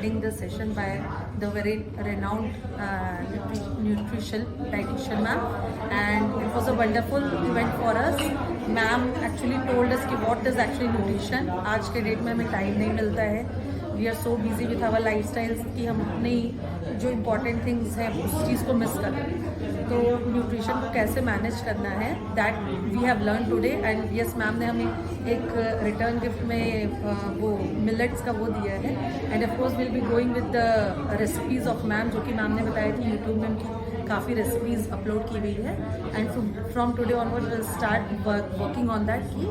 heading the session by the very renowned nutrition dietitian ma'am, and it was a wonderful event for us. Ma'am actually told us कि what is actually nutrition. आज के date में हमें time नहीं मिलता है. We are so busy with our lifestyles कि हम अपनी जो important things हैं उस चीज़ को मिस कर रहे हैं. तो न्यूट्रिशन को कैसे मैनेज करना है that we have learn today. And yes, ma'am ने हमें एक रिटर्न गिफ्ट में वो मिलेट्स का वो दिया है. End of course will be going with the recipes of ma'am, जो कि मैम ने बताया कि यूट्यूब में उनकी काफ़ी रेसिपीज़ अपलोड की गई है. And from today onward will start working on that कि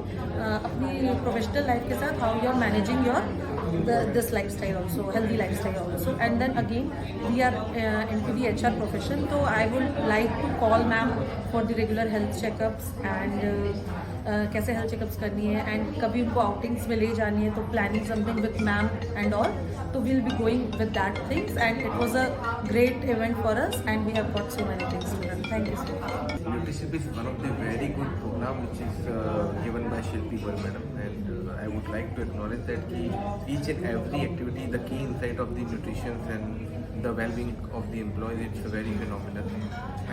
अपनी प्रोफेशनल लाइफ के साथ how you are managing your this lifestyle also, healthy lifestyle also. And then again we are into the HR profession, so I would like to call ma'am for the regular health checkups and कैसे health checkups करनी है and कभी उनको outings में ले जानी है तो planning something with ma'am and all. तो we'll be going with that things and it was a great event for us and we have got so many things to learn. Thank you so much. Nutrition is one of the very good program which is given by Shilpi Bar madam, and I would like to acknowledge that each and every activity, the key insight of the nutrition and the well-being of the employees, it's very phenomenal.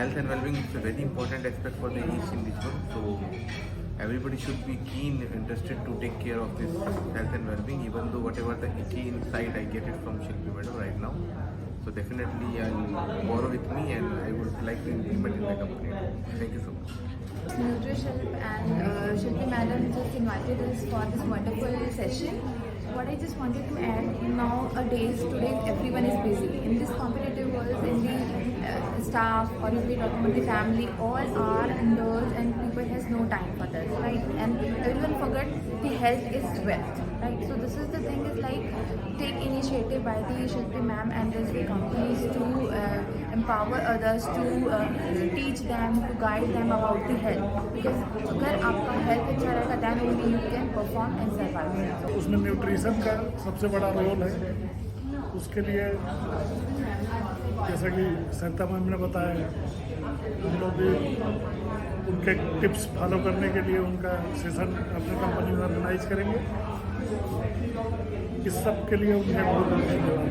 Health and well-being is a very important aspect for the each individual, so everybody should be keen interested to take care of this health and well-being, even though whatever the key insight I get it from Shilpi madam right now. So definitely I'll borrow with me and I would like to implement in my company. Thank you so much. Nutrition and Shilpi madam just invited us for this wonderful session. What I just wanted to add, nowadays, today everyone is busy. In this competitive world, in the staff or if we talk about the family, all are indoors and people has no time for that, right? And everyone forget the health is wealth, right? So this is the thing is like take initiative by the Shilpi ma'am and the companies to empower others, to teach them, to guide them about the health. Because अगर आपका health अच्छा रहेगा, then only you can perform and survive. उसमें nutrition का सबसे बड़ा role है. उसके लिए जैसा कि सरिता मैम ने बताया, हम लोग भी उनके टिप्स फॉलो करने के लिए उनका सेशन अपनी कंपनी में ऑर्गेनाइज करेंगे. इस सब के लिए उन्हें बहुत बहुत धन्यवाद.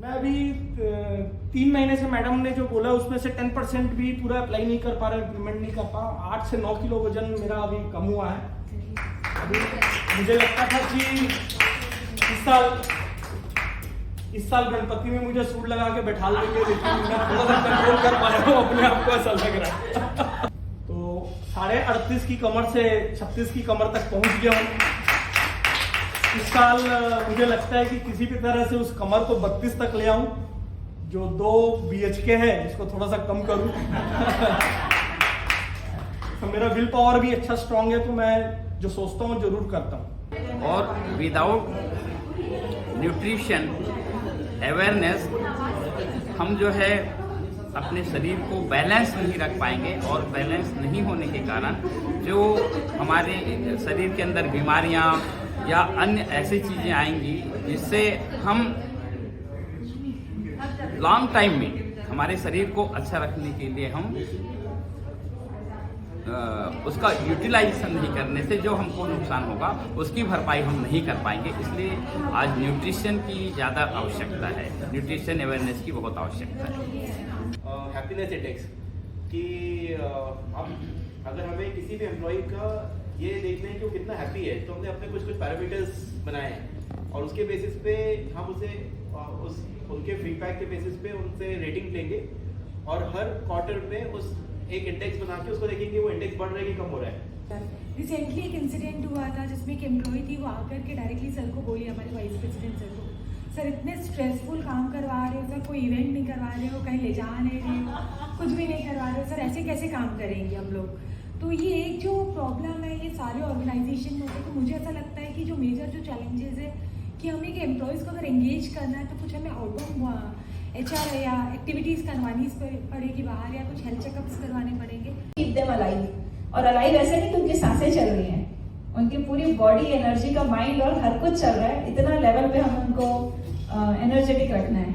मैं अभी 3 महीने से मैडम ने जो बोला उसमें से 10% भी पूरा अप्लाई नहीं कर पा रहा, इम्प्लीमेंट नहीं कर पा. 8 से 9 किलो वजन मेरा अभी कम हुआ है. अभी मुझे लगता था कि इस साल गणपति में मुझे सूट लगा के बैठा देंगे, लेकिन मैं थोड़ा सा कंट्रोल कर पाया हूँ अपने आप को, ऐसा लग रहा है. तो 38.5 की कमर से 36 की कमर तक पहुंच गया हूँ. इस साल मुझे लगता है कि किसी भी तरह से उस कमर को 32 तक ले आऊं, जो 2 BHK है इसको थोड़ा सा कम करूं. तो मेरा विल पावर भी अच्छा स्ट्रांग है, तो मैं जो सोचता हूँ जरूर करता हूँ. और विदाउट न्यूट्रिशन अवेयरनेस हम जो है अपने शरीर को बैलेंस नहीं रख पाएंगे, और बैलेंस नहीं होने के कारण जो हमारे शरीर के अंदर बीमारियां या अन्य ऐसी चीज़ें आएंगी जिससे हम लॉन्ग टाइम में हमारे शरीर को अच्छा रखने के लिए हम उसका यूटिलाइजेशन नहीं करने से जो हमको नुकसान होगा उसकी भरपाई हम नहीं कर पाएंगे. इसलिए आज न्यूट्रिशन की ज़्यादा आवश्यकता है, न्यूट्रिशन अवेयरनेस की बहुत आवश्यकता है. हैप्पीनेस इंडेक्स कि हम अगर हमें किसी भी एम्प्लॉय का ये देखना है कि वो कितना हैप्पी है, तो हमने अपने कुछ पैरामीटर्स बनाए हैं और उसके बेसिस पे हम उसे उनके फीडबैक के बेसिस पे उनसे रेटिंग लेंगे और हर क्वार्टर में उस एक इंडेक्स बना के उसको देखेंगे वो इंडेक्स बढ़ रहा है कि कम हो रहा है. रिसेंटली एक इंसिडेंट हुआ था जिसमें एक एम्प्लॉय थी, वो आकर के डायरेक्टली सर को बोली, हमारे वाइस प्रेसिडेंट सर को, सर इतने स्ट्रेसफुल काम करवा रहे हो सर, कोई इवेंट नहीं करवा रहे हो, कहीं ले जा नहीं रहे हो, कुछ भी नहीं करवा रहे हो सर, ऐसे कैसे काम करेंगे हम लोग. तो ये एक जो प्रॉब्लम है ये सारे ऑर्गेनाइजेशन में होता है. तो मुझे ऐसा लगता है कि जो मेजर जो चैलेंजेस है कि हमें कि एम्प्लॉयज़ को अगर एंगेज करना है तो कुछ हमें आउटबाउंड HR या एक्टिविटीज़ करवानी पड़ेगी बाहर, या कुछ हेल्थ चेकअप्स करवाने पड़ेंगे. कीप देम अलाइव, और अलाइव ऐसे नहीं कि उनकी सांसें चल रही हैं, उनकी पूरी बॉडी एनर्जी का माइंड और हर कुछ चल रहा है. इतना लेवल पे हम उनको एनर्जेटिक रखना है.